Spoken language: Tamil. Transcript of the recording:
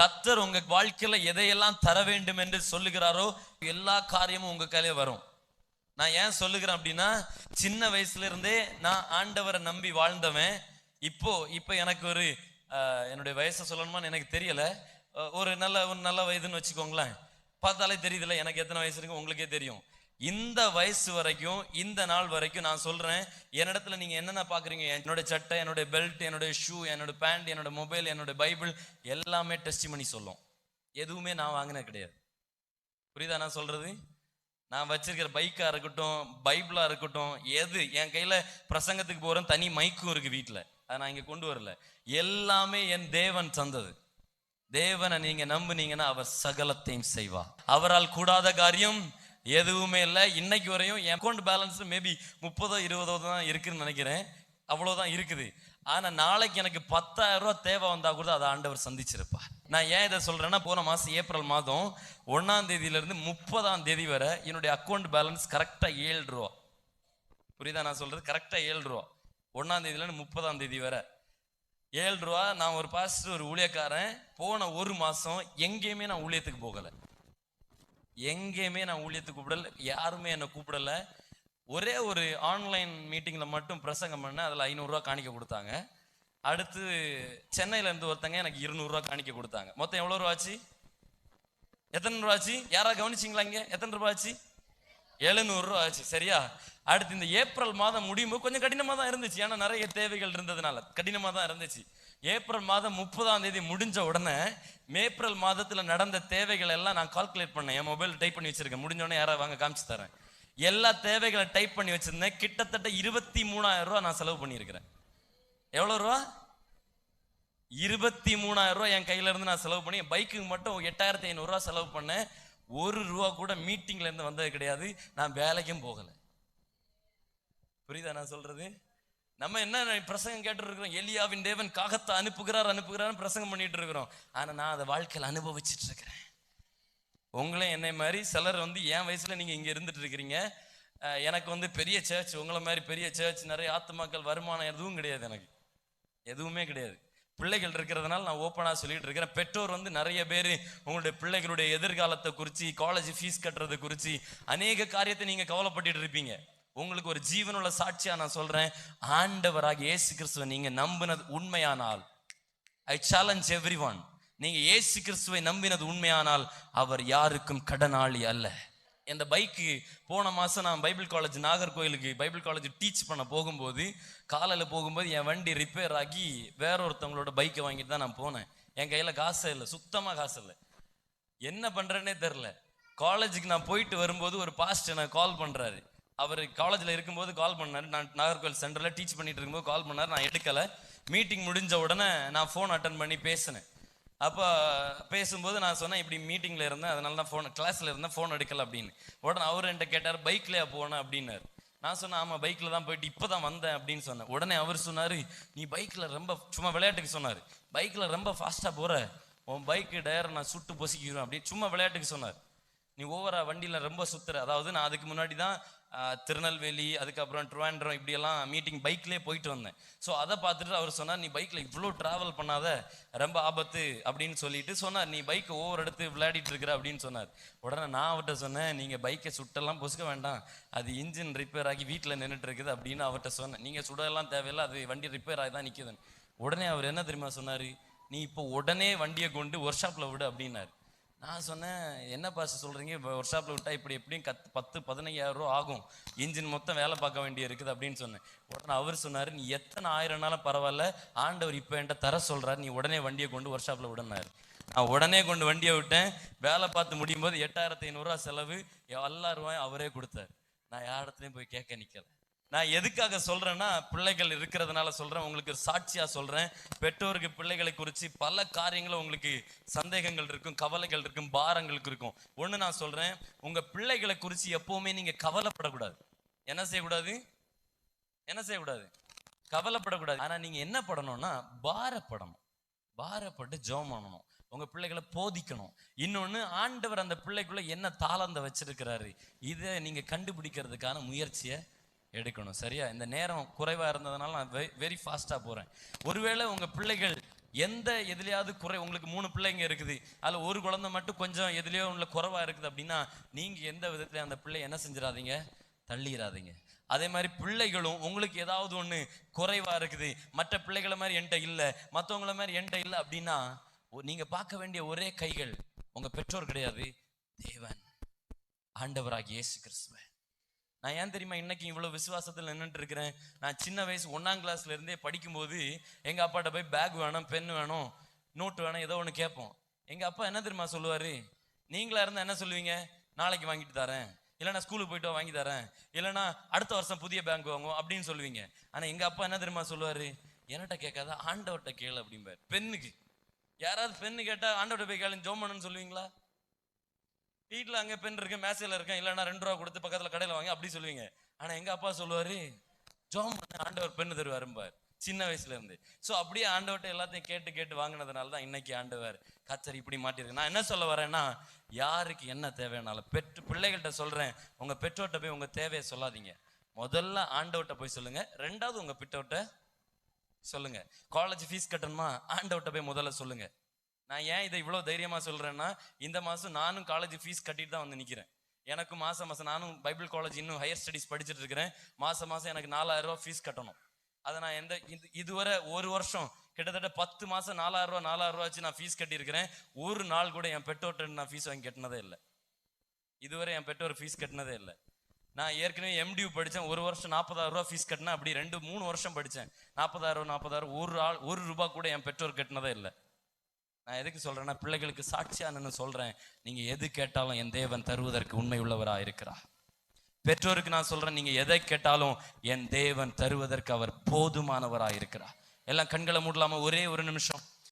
கர்த்தர் உங்க வாழ்க்கையில எதையெல்லாம் தர வேண்டும் என்று சொல்லுகிறாரோ எல்லா காரியமும் உங்க கையிலே வரும். நான் ஏன் சொல்லுகிறேன் அப்படின்னா, சின்ன வயசுல இருந்தே நான் ஆண்டவரை நம்பி வாழ்ந்தவன். இப்போ எனக்கு ஒரு என்னுடைய வயசை சொல்லணுமான்னு எனக்கு தெரியல, ஒரு நல்ல வயதுன்னு வச்சுக்கோங்களேன். பார்த்தாலே தெரியுதுல்ல எனக்கு எத்தனை வயசு இருக்கு, உங்களுக்கே தெரியும். இந்த வயசு வரைக்கும், இந்த நாள் வரைக்கும் நான் சொல்றேன், என்னிடத்துல நீங்க என்னென்ன பாக்குறீங்க, என்னோட சட்டை, என்னோட பெல்ட், என்னோட ஷூ, என்னோட பேண்ட், என்னோட மொபைல், என்னோட பைபிள் எல்லாமே டெஸ்டிமனி சொல்லும். எதுவுமே நான் வாங்கினது கிடையாது. புரியுதா நான் சொல்றது? நான் வச்சிருக்கிற பைக்கா இருக்கட்டும், பைபிளா இருக்கட்டும், எது என் கையில பிரசங்கத்துக்கு போறேன், தனி மைக்கும் இருக்கு வீட்டுல, அதை நான் இங்க கொண்டு வரல. எல்லாமே என் தேவன் தந்தது. தேவனை நீங்க நம்புனீங்கன்னா அவர் சகலத்தையும் செய்வார். அவரால் கூடாத காரியம் எதுவுமே இல்லை. இன்னைக்கு வரையும் என் அக்கௌண்ட் பேலன்ஸ் மேபி 30-20 தான் இருக்குன்னு நினைக்கிறேன், அவ்வளவுதான் இருக்குது. ஆனா நாளைக்கு எனக்கு 10,000 ரூபாய் தேவை வந்தா கூட அதை ஆண்டவர் சந்திச்சிருப்பார். நான் ஏன் இதை சொல்றேன்னா, போன மாசம் ஏப்ரல் மாதம் 1ஆம் தேதியிலிருந்து 30ஆம் தேதி வரை என்னுடைய அக்கௌண்ட் பேலன்ஸ் கரெக்டா 7 ரூபா. புரியுதா நான் சொல்றது? கரெக்டா 7 ரூபா. 1ஆம் தேதியிலிருந்து 30ஆம் தேதி வரை 7 ரூபா. நான் ஒரு பாஸ்டர், ஒரு ஊழியக்காரன். போன ஒரு மாசம் எங்கேயுமே நான் ஊழியத்துக்கு போகல, எங்கேயுமே நான் ஊழியத்துக்கு கூப்பிடல, யாருமே என்னை கூப்பிடல. ஒரே ஒரு ஆன்லைன் மீட்டிங்ல மட்டும் பிரசங்கம் பண்ண, அதில் 500 ரூபா காணிக்க கொடுத்தாங்க. அடுத்து சென்னையில இருந்து ஒருத்தங்க எனக்கு 200 ரூபா காணிக்க கொடுத்தாங்க. மொத்தம் எவ்வளவு ரூபா ஆச்சு? எத்தனை ரூபா ஆச்சு? யாராவது கவனிச்சிங்களா? இங்க எத்தனை ரூபா ஆச்சு? 700 ரூபா ஆச்சு. சரியா? அடுத்து இந்த ஏப்ரல் மாதம் முடியும் போது கொஞ்சம் கடினமா தான் இருந்துச்சு, ஏன்னா நிறைய தேவைகள் இருந்ததுனால கடினமா தான் இருந்துச்சு. ஏப்ரல் மாதம் 30ஆம் தேதி முடிஞ்ச உடனே ஏப்ரல் மாதத்துல நடந்த தேவைகள் எல்லாம் நான் கால்குலேட் பண்ணேன். என் மொபைல் டைப் பண்ணி வச்சிருக்கேன். முடிஞ்ச உடனே யாராவது வாங்க காமிச்சு தரேன். எல்லா தேவைகளை டைப் பண்ணி வச்சிருந்தேன். கிட்டத்தட்ட 23,000 ரூபா நான் செலவு பண்ணியிருக்கிறேன். எவ்வளவு ரூபா? 23,000 ரூபா என் கையில இருந்து நான் செலவு பண்ணி, பைக்குக்கு மட்டும் 8,500 ரூபா செலவு பண்ணேன். 1 ரூபா கூட மீட்டிங்ல இருந்து வந்தது கிடையாது. நான் வேலைக்கும் போகல. புரியுதா நான் சொல்றது? நம்ம என்ன பிரசங்கம் கேட்டு இருக்கிறோம், எலியாவின் தேவன் காகத்தை அனுப்புகிறார் பிரசங்கம் பண்ணிட்டு இருக்கிறோம். ஆனா நான் அதை வாழ்க்கையில் அனுபவிச்சுட்டு இருக்கிறேன். உங்களே என்னை மாதிரி சிலர் என் வயசுல நீங்க இங்க இருந்துட்டு இருக்கிறீங்க. எனக்கு பெரிய சர்ச், உங்களை மாதிரி பெரிய சர்ச், நிறைய ஆத்துமாக்கள், வருமானம் எதுவும் கிடையாது, எனக்கு எதுவுமே கிடையாது. பிள்ளைகள் இருக்கிறதுனால நான் ஓப்பனா சொல்லிட்டு இருக்கிறேன். பெற்றோர் நிறைய பேர் உங்களுடைய பிள்ளைகளுடைய எதிர்காலத்தை குறித்து, காலேஜ் ஃபீஸ் கட்டுறது குறித்து அநேக காரியத்தை நீங்க கவலைப்பட்டு இருப்பீங்க. உங்களுக்கு ஒரு ஜீவனுள்ள சாட்சியா நான் சொல்றேன், ஆண்டவராக இயேசு கிறிஸ்துவை நீங்க நம்பினது உண்மையானால், ஐ சேலஞ்ச் எவ்ரிஒன், நீங்க இயேசு கிறிஸ்துவை நம்பினது உண்மையானால் அவர் யாருக்கும் கடனாளி அல்ல. இந்த பைக்கு போன மாசம் நான் பைபிள் காலேஜ், நாகர்கோயிலுக்கு பைபிள் காலேஜ் டீச் பண்ண போகும்போது, காலையில் போகும்போது என் வண்டி ரிப்பேர் ஆகி வேற ஒருத்தவங்களோட பைக்கை வாங்கிட்டு தான் நான் போனேன். என் கையில காசு இல்லை, சுத்தமா காசு இல்லை. என்ன பண்றேன்னே தெரில. காலேஜுக்கு நான் போயிட்டு வரும்போது ஒரு பாஸ்டர் எனக்கு கால் பண்றாரு. அவர் காலேஜில் இருக்கும்போது கால் பண்ணார். நான் நாகர்கோவில் சென்டரில் டீச் பண்ணிட்டு இருக்கும்போது கால் பண்ணார். நான் எடுக்கலை. மீட்டிங் முடிஞ்ச உடனே நான் ஃபோன் அட்டன் பண்ணி பேசினேன். அப்போ பேசும்போது நான் சொன்னேன், இப்படி மீட்டிங்கில் இருந்தேன், அதனால தான் ஃபோன், கிளாஸில் இருந்தேன், ஃபோன் எடுக்கலை அப்படின்னு. உடனே அவர் என்கிட்ட கேட்டார், பைக்லையா போனேன் அப்படின்னாரு. நான் சொன்னேன், ஆமாம் பைக்கில் தான் போயிட்டு இப்போ தான் வந்தேன் அப்படின்னு சொன்னேன். உடனே அவர் சொன்னார், நீ பைக்கில் ரொம்ப, சும்மா விளையாட்டுக்கு சொன்னார், பைக்கில் ரொம்ப ஃபாஸ்ட்டாக போகிற, உன் பைக்கு டயரை நான் சுட்டு பொசிக்கிறேன் அப்படின்னு சும்மா விளையாட்டுக்கு சொன்னார். நீ ஓவரா வண்டியில் ரொம்ப சுத்துற. அதாவது நான் அதுக்கு முன்னாடி தான் திருநெல்வேலி, அதுக்கப்புறம் ட்ரிவாண்ட்ரம், இப்படியெல்லாம் மீட்டிங் பைக்லேயே போயிட்டு வந்தேன். ஸோ அதை பார்த்துட்டு அவர் சொன்னார், நீ பைக்கில் இவ்வளோ ட்ராவல் பண்ணாத, ரொம்ப ஆபத்து அப்படின்னு சொல்லிட்டு சொன்னார். நீ பைக்கை ஒவ்வொரு இடத்து விளையாடிட்டு இருக்கிற அப்படின்னு சொன்னார். உடனே நான் அவர்கிட்ட சொன்னேன், நீங்கள் பைக்கை சுட்டெல்லாம் பொசுக்க வேண்டாம், அது இன்ஜின் ரிப்பேர் ஆகி வீட்டில் நின்றுட்டு இருக்குது அப்படின்னு அவர்கிட்ட சொன்னேன். நீங்கள் சுடெல்லாம் தேவையில்லை, அது வண்டி ரிப்பேர் ஆகி தான் நிற்குதுன்னு. உடனே அவர் என்ன தெரியுமா சொன்னார், நீ இப்போ உடனே வண்டியை கொண்டு ஒர்க் ஷாப்பில் விடு அப்படின்னாரு. நான் சொன்னேன், என்ன பாஸ் சொல்கிறீங்க, ஒர்க் ஷாப்பில் விட்டால் இப்படி எப்படியும் 10-15,000 ரூபா ஆகும், இன்ஜின் மொத்தம் வேலை பார்க்க வேண்டிய இருக்குது அப்படின்னு சொன்னேன். உடனே அவர் சொன்னார், நீ எத்தனை ஆயிரம்னாலும் பரவாயில்ல, ஆண்டவர் இப்போ என்கிட்ட தர சொல்கிறார், நீ உடனே வண்டியை கொண்டு ஒர்க் ஷாப்பில் விடனாரு. நான் உடனே கொண்டு வண்டியை விட்டேன். வேலை பார்த்து முடியும் போது 8,500 ரூபா செலவு, எல்லா ரூபாயும் அவரே கொடுத்தார். நான் யார் இடத்துலையும் போய் கேட்க நிற்கல. நான் எதுக்காக சொல்றேன்னா, பிள்ளைகள் இருக்கிறதுனால சொல்றேன், உங்களுக்கு சாட்சியா சொல்றேன். பெற்றோருக்கு பிள்ளைகளை குறித்து பல காரியங்களும் உங்களுக்கு சந்தேகங்கள் இருக்கும், கவலைகள் இருக்கும், பாரங்களுக்கு இருக்கும். ஒண்ணு நான் சொல்றேன், உங்க பிள்ளைகளை குறித்து எப்பவுமே நீங்க கவலைப்படக்கூடாது. என்ன செய்யக்கூடாது? கவலைப்படக்கூடாது. ஆனா நீங்க என்ன படணும்னா, பாரப்படணும். பாரப்பட்டு ஜெபம் பண்ணணும். உங்க பிள்ளைகளை போதிக்கணும். இன்னொன்னு, ஆண்டவர் அந்த பிள்ளைக்குள்ள என்ன தாளந்த வச்சிருக்கிறாரு, இதை நீங்க கண்டுபிடிக்கிறதுக்கான முயற்சியை எடுக்கணும். சரியா? இந்த நேரம் குறைவா இருந்ததுனால நான் வெரி ஃபாஸ்டா போறேன். ஒருவேளை உங்க பிள்ளைகள் எந்த எதுலையாவது குறை, உங்களுக்கு 3 பிள்ளைங்க இருக்குது, அதுல ஒரு குழந்தை மட்டும் கொஞ்சம் எதுலையோ உள்ள குறைவா இருக்குது அப்படின்னா நீங்க எந்த விதத்துல அந்த பிள்ளை என்ன செஞ்சிடாதீங்க, தள்ளிடாதீங்க. அதே மாதிரி பிள்ளைகளும் உங்களுக்கு ஏதாவது ஒண்ணு குறைவா இருக்குது, மற்ற பிள்ளைகளை மாதிரி என்கிட்ட இல்லை, மற்றவங்கள மாதிரி என்கிட்ட இல்லை அப்படின்னா நீங்க பார்க்க வேண்டிய ஒரே கைகள் உங்க பெற்றோர் கிடையாது, தேவன், ஆண்டவராகிய இயேசு கிறிஸ்துவ. நான் ஏன் தெரியுமா இன்னைக்கு இவ்வளவு விசுவாசத்தில் நின்றுட்டு இருக்கிறேன்? நான் சின்ன வயசு 1ஆம் கிளாஸ்ல இருந்தே படிக்கும்போது எங்க அப்பாட்ட போய் பேக் வேணும், பென் வேணும், நோட்டு வேணும், ஏதோ ஒன்று கேட்போம். எங்க அப்பா என்ன தெரியுமா சொல்லுவாரு? நீங்களா இருந்தா என்ன சொல்லுவீங்க? நாளைக்கு வாங்கிட்டு தரேன், இல்லைன்னா ஸ்கூலுக்கு போயிட்டு வாங்கி தரேன், இல்லைன்னா அடுத்த வருஷம் புதிய பேங்க் வாங்குவோம் அப்படின்னு சொல்லுவீங்க. ஆனா எங்க அப்பா என்ன தெரியுமா சொல்லுவாரு? என்கிட்ட கேட்காத ஆண்டவர்கிட்ட கேளு அப்படிம்பாரு. பெண்ணுக்கு யாராவது பெண்ணு கேட்டா ஆண்டவர்கிட்ட போய் கேளுன்னு ஜோம் பண்ணுன்னு சொல்லுவீங்களா? வீட்டில் அங்கே பெண் இருக்கு, மேசையில் இருக்கேன், இல்லைன்னா 2 ரூபா கொடுத்து பக்கத்தில் கடையில் வாங்க அப்படி சொல்லுவீங்க. ஆனால் எங்கள் அப்பா சொல்லுவார், ஜோம் பண்ண ஆண்டவர் பெண்ணு தருவாரும்பார், சின்ன வயசுல இருந்து. ஸோ அப்படியே ஆண்டவர்கிட்ட எல்லாத்தையும் கேட்டு கேட்டு வாங்கினதுனால தான் இன்னைக்கு ஆண்டவர் கச்சரி இப்படி மாட்டிருக்கு. நான் என்ன சொல்ல வரேன்னா, யாருக்கு என்ன தேவையானாலும் பிள்ளைகள்கிட்ட சொல்கிறேன், உங்கள் பெற்றோர்கிட்ட போய் உங்கள் தேவையை சொல்லாதீங்க. முதல்ல ஆண்டவர்கிட்ட போய் சொல்லுங்க, 2வது உங்கள் பெற்றோர்கிட்ட சொல்லுங்க. காலேஜ் ஃபீஸ் கட்டணுமா, ஆண்டவர்கிட்ட போய் முதல்ல சொல்லுங்க. நான் ஏன் இதை இவ்வளோ தைரியமாக சொல்கிறேன்னா, இந்த மாதம் நானும் காலேஜ் ஃபீஸ் கட்டிட்டு தான் வந்து நிற்கிறேன். எனக்கு மாதம் நானும் பைபிள் காலேஜ் இன்னும் ஹையர் ஸ்டடீஸ் படிச்சுட்டு இருக்கிறேன். மாதம் எனக்கு 4000 ரூபா ஃபீஸ் கட்டணும். அதை நான் இதுவரை ஒரு வருஷம் கிட்டத்தட்ட 10 மாதம் 4000 ரூபா வச்சு நான் ஃபீஸ் கட்டியிருக்கிறேன். ஒரு நாள் கூட என் பெற்றோர்கிட்ட நான் ஃபீஸ் வாங்கி கட்டினதே இல்லை. இதுவரை என் பெற்றோர் ஃபீஸ் கட்டினதே இல்லை. நான் ஏற்கனவே MDU படித்தேன், ஒரு வருஷம் 40000 ரூபா ஃபீஸ் கட்டினேன். அப்படி 2-3 வருஷம் படித்தேன். 40000 ஒரு ரூபா கூட என் பெற்றோர் கட்டினதே இல்லை. நான் எதுக்கு சொல்றேன்னா, பிள்ளைகளுக்கு சாட்சியா நான் சொல்றேன், நீங்க எது கேட்டாலும் என் தேவன் தருவதற்கு உண்மை உள்ளவரா இருக்கிறார். பெற்றோருக்கு நான் சொல்றேன், நீங்க எதை கேட்டாலும் என் தேவன் தருவதற்கு அவர் போதுமானவரா இருக்கிறார். எல்லாம் கண்களை மூடலாமா? ஒரே ஒரு நிமிஷம்.